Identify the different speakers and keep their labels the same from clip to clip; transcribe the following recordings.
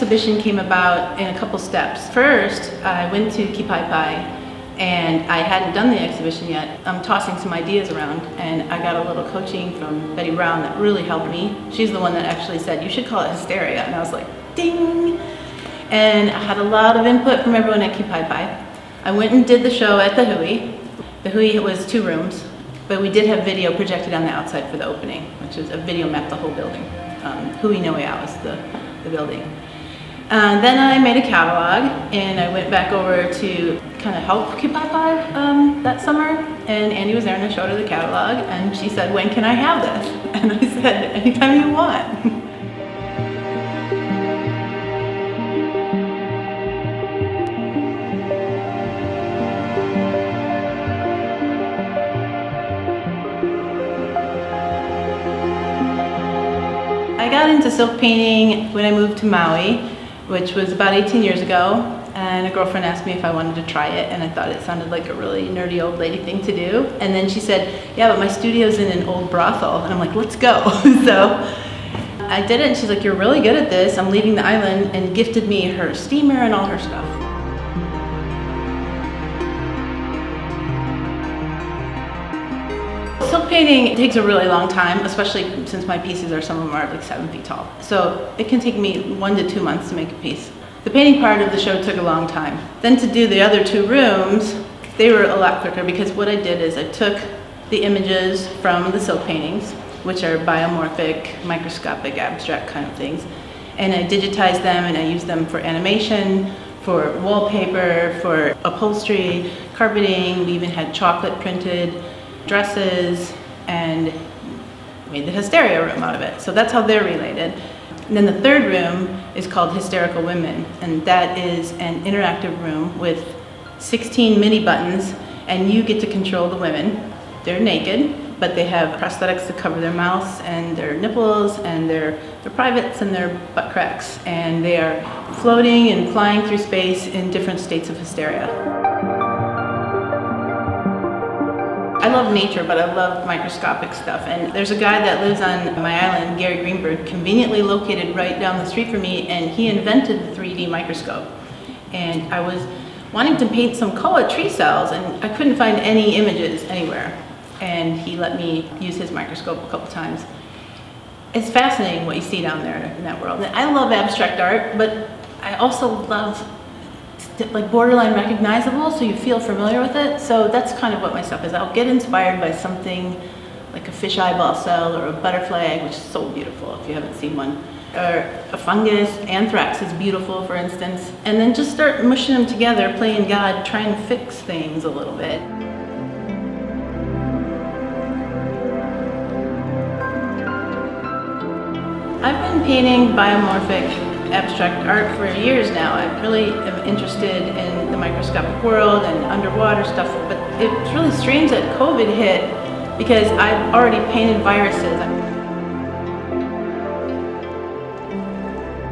Speaker 1: exhibition came about in a couple steps. First, I went to Kipai and I hadn't done the exhibition yet. I'm tossing some ideas around and I got a little coaching from Betty Brown that really helped me. She's the one that actually said, you should call it Hysteria. And I was like, ding! And I had a lot of input from everyone at Kipai. I went and did the show at the Hui. The Hui was 2 rooms, but we did have video projected on the outside for the opening, which is a video mapped the whole building. Hui No Way Out was the building. Then I made a catalog and I went back over to kind of help Kipai that summer, and Andy was there and I showed her the catalog and she said, when can I have this? And I said, anytime you want. I got into silk painting when I moved to Maui, which was about 18 years ago, and a girlfriend asked me if I wanted to try it, and I thought it sounded like a really nerdy old lady thing to do. And then she said, yeah, but my studio's in an old brothel, and I'm like, let's go. So I did it, and she's like, you're really good at this. I'm leaving the island, and gifted me her steamer and all her stuff. Silk painting takes a really long time, especially since my pieces some of them are like 7 feet tall. So it can take me 1 to 2 months to make a piece. The painting part of the show took a long time. Then to do the other 2 rooms, they were a lot quicker because what I did is I took the images from the silk paintings, which are biomorphic, microscopic, abstract kind of things, and I digitized them and I used them for animation, for wallpaper, for upholstery, carpeting. We even had chocolate printed dresses and made the Hysteria room out of it. So that's how they're related. And then the 3rd room is called Hysterical Women, and that is an interactive room with 16 mini buttons, and you get to control the women. They're naked, but they have prosthetics to cover their mouths and their nipples and their privates and their butt cracks, and they are floating and flying through space in different states of hysteria. I love nature, but I love microscopic stuff. And there's a guy that lives on my island, Gary Greenberg, conveniently located right down the street from me, and he invented the 3D microscope. And I was wanting to paint some koa tree cells, and I couldn't find any images anywhere. And he let me use his microscope a couple times. It's fascinating what you see down there in that world. And I love abstract art, but I also love like borderline recognizable, so you feel familiar with it. So that's kind of what my stuff is. I'll get inspired by something like a fish eyeball cell or a butterfly, which is so beautiful if you haven't seen one, or a fungus. Anthrax is beautiful, for instance, and then just start mushing them together, playing God, trying to fix things a little bit. I've been painting biomorphic abstract art for years now. I really am interested in the microscopic world and underwater stuff, but it's really strange that COVID hit because I've already painted viruses.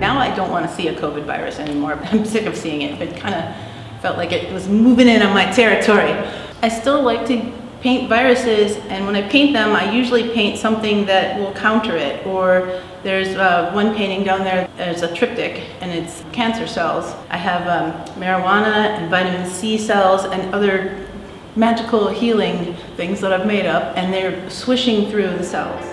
Speaker 1: Now I don't want to see a COVID virus anymore. I'm sick of seeing it. It kind of felt like it was moving in on my territory. I still like to paint viruses, and when I paint them, I usually paint something that will counter it. Or there's one painting down there, there's a triptych, and it's cancer cells. I have marijuana and vitamin C cells and other magical healing things that I've made up, and they're swishing through the cells.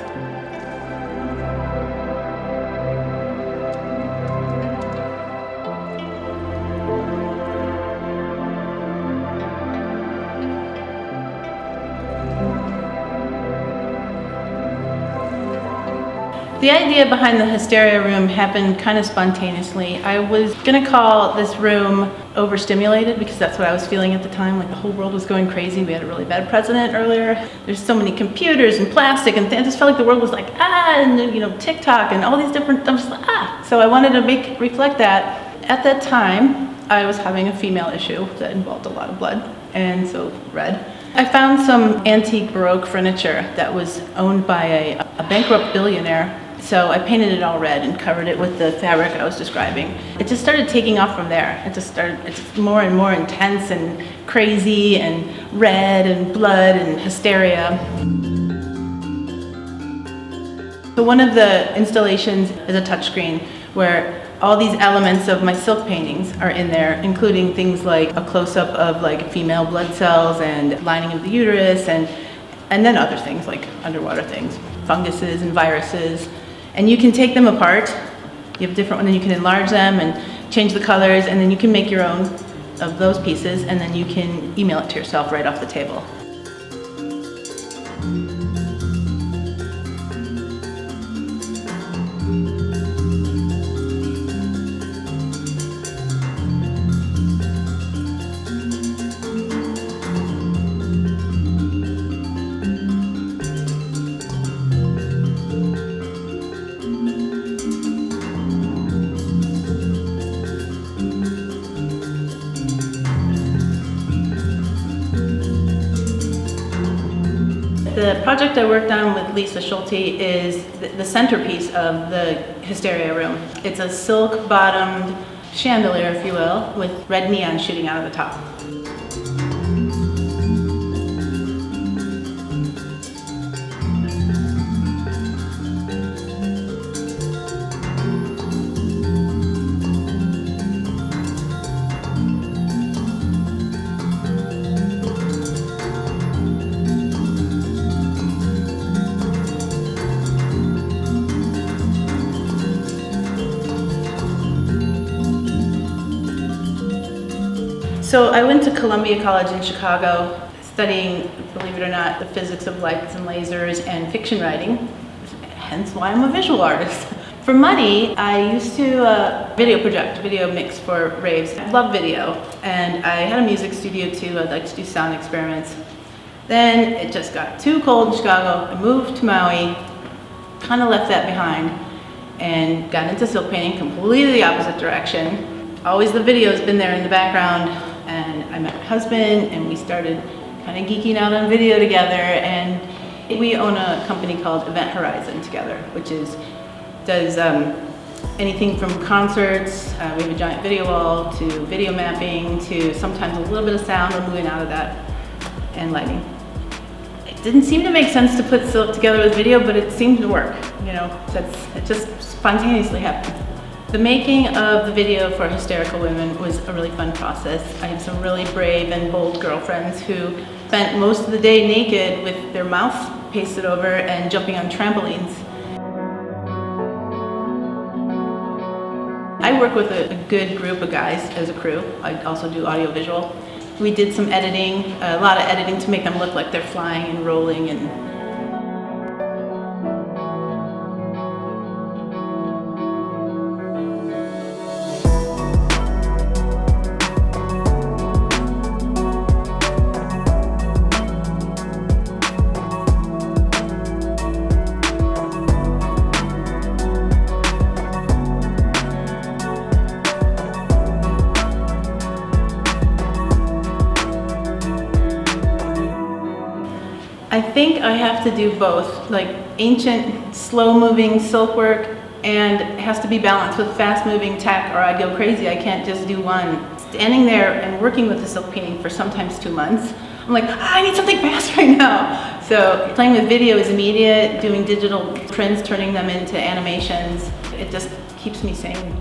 Speaker 1: The idea behind the Hysteria room happened kind of spontaneously. I was gonna call this room overstimulated because that's what I was feeling at the time, like the whole world was going crazy. We had a really bad president earlier. There's so many computers and plastic, and I just felt like the world was like, and TikTok and all these different, I'm just like, So I wanted to reflect that. At that time, I was having a female issue that involved a lot of blood, and so red. I found some antique Baroque furniture that was owned by a bankrupt billionaire. So I painted it all red and covered it with the fabric I was describing. It just started taking off from there. It's more and more intense and crazy and red and blood and hysteria. So one of the installations is a touchscreen where All these elements of my silk paintings are in there, including things like a close-up of like female blood cells and lining of the uterus, and then other things like underwater things, funguses and viruses. And you can take them apart. You have different ones, and you can enlarge them and change the colors, and then you can make your own of those pieces, and then you can email it to yourself right off the table. The project I worked on with Lisa Schulte is the centerpiece of the Hysteria room. It's a silk-bottomed chandelier, if you will, with red neon shooting out of the top. So I went to Columbia College in Chicago, studying, believe it or not, the physics of lights and lasers and fiction writing, hence why I'm a visual artist. For money, I used to video mix for raves. I love video, and I had a music studio too. I'd like to do sound experiments. Then it just got too cold in Chicago. I moved to Maui, kind of left that behind, and got into silk painting, completely the opposite direction. Always the video's been there in the background, and I met my husband, and we started kind of geeking out on video together, and we own a company called Event Horizon together, which does anything from concerts, we have a giant video wall, to video mapping, to sometimes a little bit of sound. We're moving out of that, and lighting. It didn't seem to make sense to put silk together with video, but it seemed to work. You know, it just spontaneously happened. The making of the video for Hysterical Women was a really fun process. I have some really brave and bold girlfriends who spent most of the day naked with their mouth pasted over and jumping on trampolines. I work with a good group of guys as a crew. I also do audiovisual. We did some editing, a lot of editing to make them look like they're flying and rolling and I think I have to do both, like ancient, slow-moving silk work, and it has to be balanced with fast-moving tech or I'd go crazy. I can't just do one. Standing there and working with the silk painting for sometimes 2 months, I'm like, I need something fast right now. So playing with video is immediate, doing digital prints, turning them into animations, it just keeps me sane.